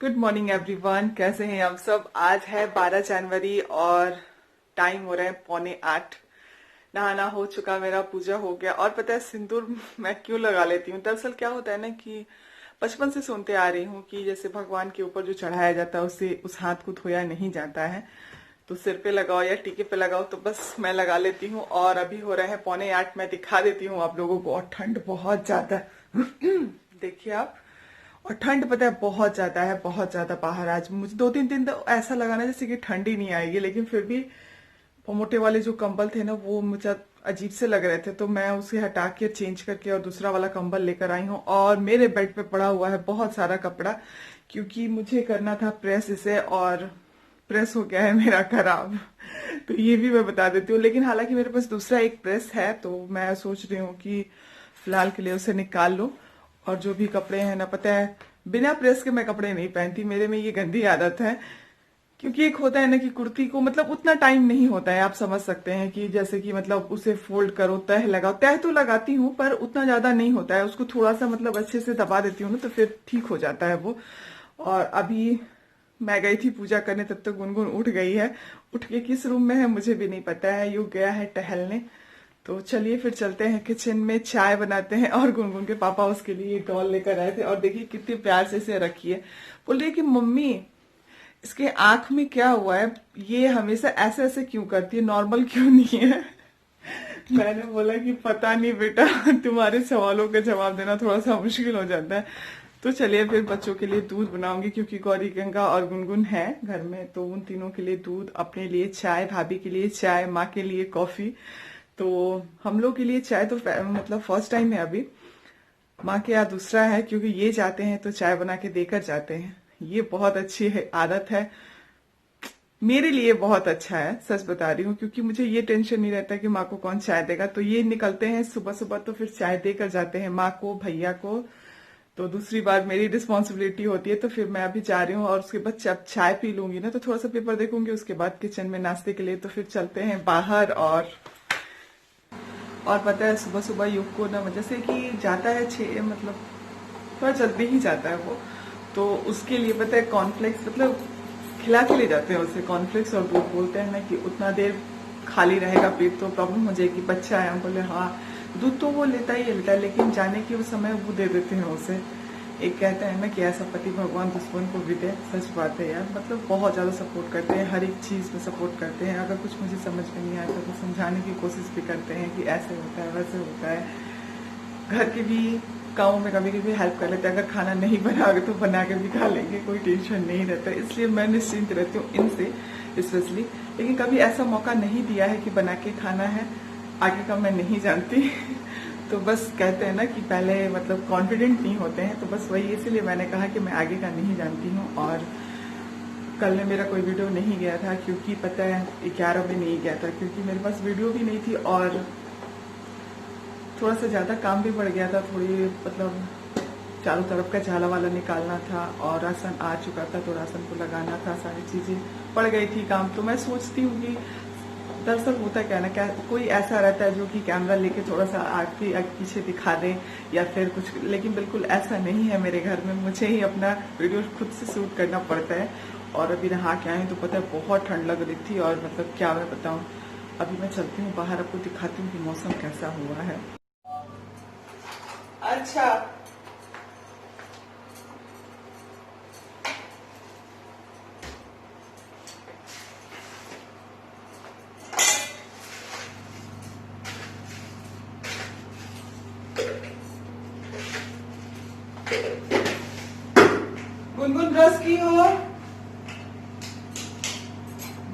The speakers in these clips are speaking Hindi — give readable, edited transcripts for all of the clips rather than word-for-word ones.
गुड मॉर्निंग एवरीवन, कैसे हैं आप सब। आज है 12 जनवरी और टाइम हो रहा है 7:45। नहाना हो चुका मेरा, पूजा हो गया। और पता है सिंदूर मैं क्यों लगा लेती हूँ। दरअसल क्या होता है ना कि बचपन से सुनते आ रही हूँ कि जैसे भगवान के ऊपर जो चढ़ाया जाता है उससे उस हाथ को धोया नहीं जाता है, तो सिर पे लगाओ या टीके पे लगाओ। तो बस मैं लगा लेती हूँ। और अभी हो रहे हैं 7:45। मैं दिखा देती हूँ आप लोगों को। और ठंड बहुत ज्यादा देखिए आप। और ठंड पता है बहुत ज्यादा है, बहुत ज्यादा बाहर। आज मुझे 2-3 दिन तो ऐसा लगा ना जैसे कि ठंड ही नहीं आएगी, लेकिन फिर भी वो मोटे वाले जो कंबल थे ना वो मुझे अजीब से लग रहे थे, तो मैं उसे हटा के चेंज करके और दूसरा वाला कंबल लेकर आई हूँ। और मेरे बेड पे पड़ा हुआ है बहुत सारा कपड़ा, क्योंकि मुझे करना था प्रेस इसे, और प्रेस हो गया है मेरा खराब। तो ये भी मैं बता देती हूँ। लेकिन हालांकि मेरे पास दूसरा एक प्रेस है, तो मैं सोच रही हूँ कि फिलहाल के लिए उसे निकाल लूं। और जो भी कपड़े हैं ना, पता है बिना प्रेस के मैं कपड़े नहीं पहनती। मेरे में ये गंदी आदत है। क्योंकि एक होता है ना कि कुर्ती को मतलब उतना टाइम नहीं होता है, आप समझ सकते हैं कि जैसे कि मतलब उसे फोल्ड करो, तह लगाओ। तह तो लगाती हूँ पर उतना ज्यादा नहीं होता है। उसको थोड़ा सा मतलब अच्छे से दबा देती हूँ ना, तो फिर ठीक हो जाता है वो। और अभी मैं गई थी पूजा करने, तब तक गुनगुन उठ गई है। उठ के किस रूम में है मुझे भी नहीं पता है, यू गया है टहलने। तो चलिए फिर चलते हैं किचन में, चाय बनाते हैं। और गुनगुन के पापा उसके लिए डॉल लेकर आए थे, और देखिए कितने प्यार से इसे रखी है। बोल रही है कि मम्मी इसके आंख में क्या हुआ है, ये हमेशा ऐसे ऐसे क्यों करती है, नॉर्मल क्यों नहीं है। मैंने बोला कि पता नहीं बेटा, तुम्हारे सवालों का जवाब देना थोड़ा सा मुश्किल हो जाता है। तो चलिए फिर बच्चों के लिए दूध बनाऊंगी, क्योंकि गौरी गंगा और गुनगुन है घर में, तो उन तीनों के लिए दूध, अपने लिए चाय, भाभी के लिए चाय, माँ के लिए कॉफी। तो हम लोग के लिए चाय तो मतलब फर्स्ट टाइम है अभी। माँ के यहाँ दूसरा है, क्योंकि ये जाते हैं तो चाय बना के देकर जाते हैं। ये बहुत अच्छी है, आदत है। मेरे लिए बहुत अच्छा है, सच बता रही हूँ। क्योंकि मुझे ये टेंशन नहीं रहता कि माँ को कौन चाय देगा। तो ये निकलते हैं सुबह सुबह, तो फिर चाय देकर जाते हैं माँ को, भैया को। तो दूसरी बार मेरी रिस्पॉन्सिबिलिटी होती है। तो फिर मैं अभी जा रही हूँ, और उसके बाद जब चाय पी लूंगी ना तो थोड़ा सा पेपर देखूंगी, उसके बाद किचन में नाश्ते के लिए। तो फिर चलते हैं बाहर। और पता है सुबह सुबह युग को ना, जैसे कि जाता है 6, मतलब थोड़ा जल्दी ही जाता है वो। तो उसके लिए पता है कॉर्नफ्लेक्स, मतलब खिला के ले जाते हैं उसे कॉर्नफ्लेक्स और दूध। बोलते हैं ना कि उतना देर खाली रहेगा पेट तो प्रॉब्लम हो जाएगी। बच्चा है, हम बोले हाँ दूध तो वो लेता ही लेता है, लेकिन जाने के वो समय वो दे देते हैं उसे। एक कहते हैं ना कि ऐसा पति भगवान दुश्मन को भी दे। सच बात है यार, मतलब बहुत ज्यादा सपोर्ट करते हैं, हर एक चीज में सपोर्ट करते हैं। अगर कुछ मुझे समझ में नहीं आता तो समझाने की कोशिश भी करते हैं कि ऐसे होता है वैसे होता है। घर के भी कामों में कभी कभी हेल्प कर लेते हैं। अगर खाना नहीं बनाओगे तो बना के भी खा लेंगे, कोई टेंशन नहीं रहता। इसलिए मैं निश्चिंत रहती हूँ इनसे स्पेशली। लेकिन कभी ऐसा मौका नहीं दिया है कि बना के खाना है, आगे का मैं नहीं जानती। तो बस कहते हैं ना कि पहले मतलब कॉन्फिडेंट नहीं होते हैं, तो बस वही, इसीलिए मैंने कहा कि मैं आगे का नहीं जानती हूँ। और कल में मेरा कोई वीडियो नहीं गया था, क्योंकि पता है 11 में नहीं गया था, क्योंकि मेरे पास वीडियो भी नहीं थी। और थोड़ा सा ज्यादा काम भी बढ़ गया था, थोड़ी मतलब चारों तरफ का झाला वाला निकालना था, और राशन आ चुका था तो राशन को लगाना था, सारी चीजें पड़ गई थी काम। तो मैं सोचती हूँ कि दरअसल होता क्या ना, क्या कोई ऐसा रहता है जो कि कैमरा लेके थोड़ा सा आगे पीछे दिखा दे या फिर कुछ, लेकिन बिल्कुल ऐसा नहीं है मेरे घर में। मुझे ही अपना वीडियो खुद से शूट करना पड़ता है। और अभी नहा के आई तो पता है बहुत ठंड लग रही थी, और मतलब क्या मैं बताऊं। अभी मैं चलती हूँ बाहर, आपको दिखाती हूँ कि मौसम कैसा हुआ है। अच्छा, गुनगुन रस की हो,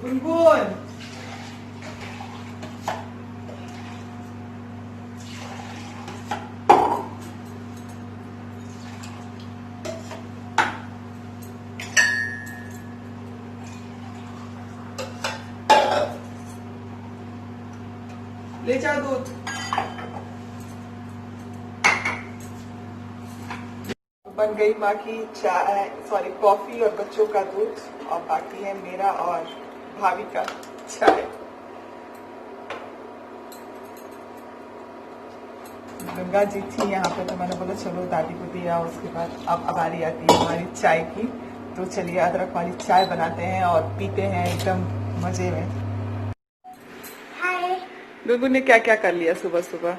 गुनगुन ले जाओ दूध। बन गई माँ की चाय, सॉरी कॉफी, और बच्चों का दूध। और बाकी है मेरा और भाभी का चाय। गंगा जी थी यहाँ पे, तो मैंने बोला चलो दादी को दिया। उसके बाद अब बारी आती है हमारी चाय की। तो चलिए अदरक वाली चाय बनाते हैं और पीते हैं एकदम मजे में। हाय। गुनगुन ने क्या क्या कर लिया सुबह सुबह?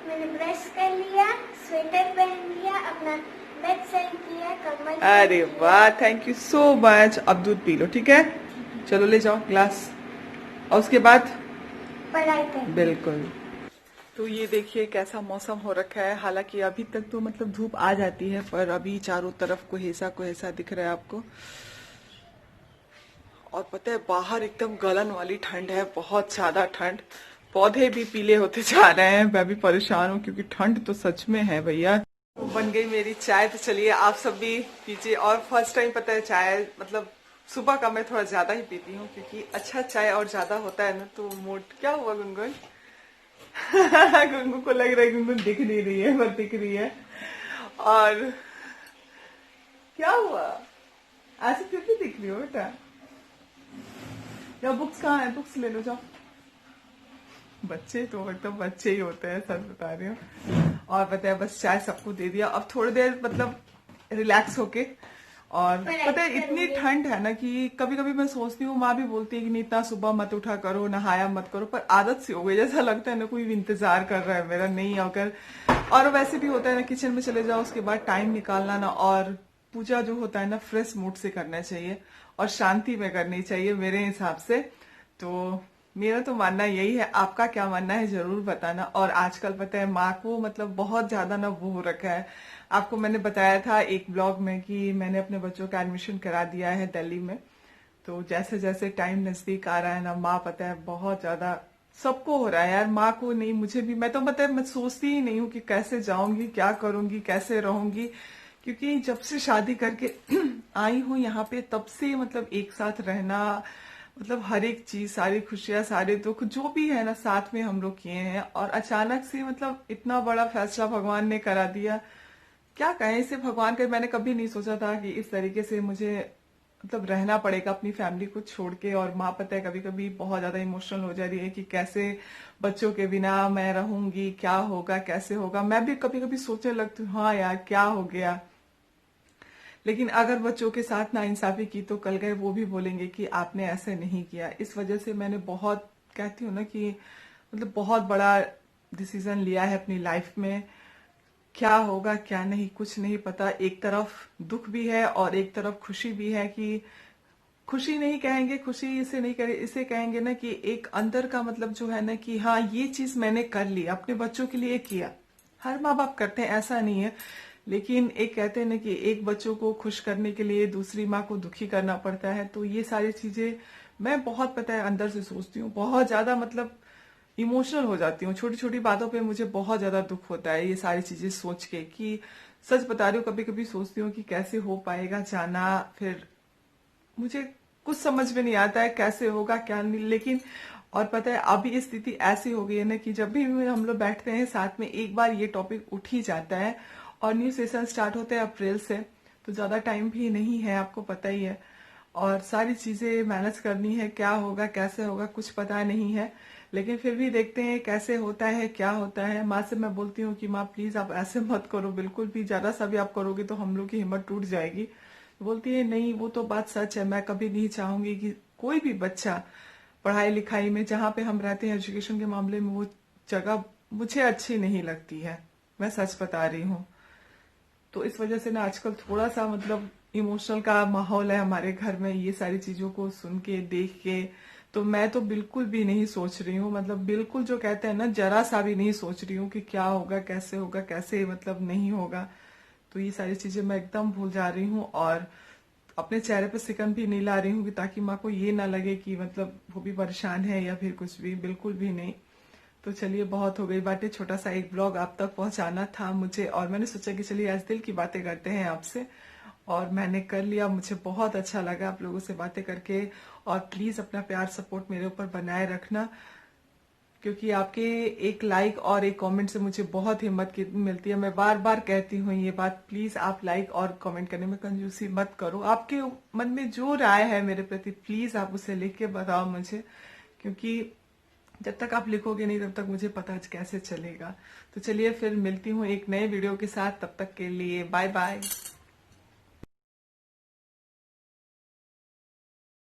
मैंने ब्रश कर लिया, स्वेटर पहन लिया, अपना बेड सेट किया, कम्बल अरे सेट किया। वाह, थैंक यू सो मच। अब दूध पी लो, ठीक है? चलो ले जाओ ग्लास, और उसके बाद पढ़ाई कर। बिल्कुल। तो ये देखिए कैसा मौसम हो रखा है। हालांकि अभी तक तो मतलब धूप आ जाती है, पर अभी चारों तरफ कुहेसा कुहेसा दिख रहा है आपको। और पता है बाहर एकदम गलन वाली ठंड है, बहुत ज्यादा ठंड। पौधे भी पीले होते जा रहे हैं। मैं भी परेशान हूँ क्योंकि ठंड तो सच में है भैया। तो बन गई मेरी चाय, तो चलिए आप सब भी पीजिए। और फर्स्ट टाइम पता है चाय मतलब सुबह का मैं थोड़ा ज्यादा ही पीती हूँ, क्योंकि अच्छा चाय और ज्यादा होता है ना तो मूड। क्या हुआ गुनगुन? गुनगुन को लग रहा है गुनगुन दिख नहीं रही है, पर दिख रही है। और क्या हुआ? ऐसे फिर भी दिख रही हो बेटा। या बुक्स कहाँ है? बुक्स ले लो जाओ। बच्चे तो एकदम बच्चे ही होते हैं, सच बता रही हूँ। और पता है बस चाय सबको दे दिया, अब थोड़ी देर मतलब रिलैक्स होके। और पता है इतनी ठंड है ना कि कभी कभी मैं सोचती हूँ, माँ भी बोलती है कि नहीं इतना सुबह मत उठा करो, नहाया मत करो, पर आदत सी हो गई। जैसा लगता है ना कोई इंतजार कर रहा है मेरा, नहीं अगर। और वैसे भी होता है ना, किचन में चले जाओ उसके बाद टाइम निकालना ना, और पूजा जो होता है ना फ्रेश मूड से करना चाहिए और शांति में करनी चाहिए मेरे हिसाब से। तो मेरा तो मानना यही है, आपका क्या मानना है जरूर बताना। और आजकल पता है माँ को मतलब बहुत ज्यादा ना वो हो रखा है। आपको मैंने बताया था एक ब्लॉग में कि मैंने अपने बच्चों का एडमिशन करा दिया है दिल्ली में। तो जैसे जैसे टाइम नजदीक आ रहा है ना, माँ पता है बहुत ज्यादा सबको हो रहा है यार, माँ को नहीं मुझे भी। मैं तो पता है मैं सोचती ही नहीं हूँ कि कैसे जाऊंगी, क्या करूंगी, कैसे रहूंगी। क्योंकि जब से शादी करके आई हूँ यहाँ पे, तब से मतलब एक साथ रहना, मतलब हर एक चीज, सारी खुशियां, सारे दुख जो भी है ना साथ में हम लोग किए हैं। और अचानक से मतलब इतना बड़ा फैसला भगवान ने करा दिया। क्या कहें इसे, भगवान का। मैंने कभी नहीं सोचा था कि इस तरीके से मुझे मतलब रहना पड़ेगा अपनी फैमिली को छोड़ के। और माँ पता है कभी कभी बहुत ज्यादा इमोशनल हो जा रही है कि कैसे बच्चों के बिना मैं रहूंगी, क्या होगा, कैसे होगा। मैं भी कभी कभी सोचने लगती हूँ हाँ यार क्या हो गया। लेकिन अगर बच्चों के साथ नाइंसाफी की तो कल गए वो भी बोलेंगे कि आपने ऐसे नहीं किया। इस वजह से मैंने बहुत, कहती हूँ ना कि मतलब बहुत बड़ा डिसीजन लिया है अपनी लाइफ में। क्या होगा क्या नहीं कुछ नहीं पता। एक तरफ दुख भी है और एक तरफ खुशी भी है कि, खुशी नहीं कहेंगे, खुशी इसे नहीं करे, इसे कहेंगे ना कि एक अंदर का मतलब जो है ना कि हाँ ये चीज मैंने कर ली, अपने बच्चों के लिए किया। हर माँ बाप करते हैं, ऐसा नहीं है। लेकिन एक कहते हैं ना कि एक बच्चों को खुश करने के लिए दूसरी माँ को दुखी करना पड़ता है। तो ये सारी चीजें मैं बहुत पता है अंदर से सोचती हूँ, बहुत ज्यादा मतलब इमोशनल हो जाती हूँ। छोटी छोटी बातों पे मुझे बहुत ज्यादा दुख होता है ये सारी चीजें सोच के कि सच बता रही हूँ, कभी कभी सोचती हूँ कि कैसे हो पाएगा जाना। फिर मुझे कुछ समझ में नहीं आता है कैसे होगा क्या नहीं। लेकिन और पता है अभी स्थिति ऐसी हो गई है ना कि जब भी हम लोग बैठते हैं साथ में एक बार ये टॉपिक उठ ही जाता है। और न्यू सेशन स्टार्ट होते हैं अप्रैल से, तो ज्यादा टाइम भी नहीं है, आपको पता ही है। और सारी चीजें मैनेज करनी है, क्या होगा कैसे होगा कुछ पता नहीं है। लेकिन फिर भी देखते हैं कैसे होता है क्या होता है। माँ से मैं बोलती हूँ कि माँ प्लीज आप ऐसे मत करो, बिल्कुल भी, ज्यादा सा भी आप करोगे तो हम लोग की हिम्मत टूट जाएगी। बोलती है नहीं वो तो बात सच है, मैं कभी नहीं चाहूंगी कि कोई भी बच्चा पढ़ाई लिखाई में, जहाँ पे हम रहते हैं एजुकेशन के मामले में, वो जगह मुझे अच्छी नहीं लगती है। मैं सच बता रही हूँ। तो इस वजह से ना आजकल थोड़ा सा मतलब इमोशनल का माहौल है हमारे घर में, ये सारी चीजों को सुन के देख के। तो मैं तो बिल्कुल भी नहीं सोच रही हूँ, मतलब बिल्कुल जो कहते हैं ना जरा सा भी नहीं सोच रही हूँ कि क्या होगा कैसे मतलब नहीं होगा। तो ये सारी चीजें मैं एकदम भूल जा रही हूँ। और अपने चेहरे पे सिकन भी नहीं ला रही हूँ कि ताकि माँ को ये ना लगे कि मतलब वो भी परेशान है या फिर कुछ भी, बिल्कुल भी नहीं। तो चलिए बहुत हो गई बातें, छोटा सा एक ब्लॉग आप तक पहुंचाना था मुझे, और मैंने सोचा कि चलिए आज दिल की बातें करते हैं आपसे। और मैंने कर लिया, मुझे बहुत अच्छा लगा आप लोगों से बातें करके। और प्लीज अपना प्यार सपोर्ट मेरे ऊपर बनाए रखना, क्योंकि आपके एक लाइक और एक कमेंट से मुझे बहुत हिम्मत मिलती है। मैं बार बार कहती हूँ ये बात, प्लीज आप लाइक और कमेंट करने में कंजूसी मत करो। आपके मन में जो राय है मेरे प्रति प्लीज आप उसे लिख के बताओ मुझे, क्योंकि जब तक आप लिखोगे नहीं तब तक मुझे पता कैसे चलेगा। तो चलिए फिर मिलती हूँ एक नए वीडियो के साथ, तब तक के लिए बाय बाय।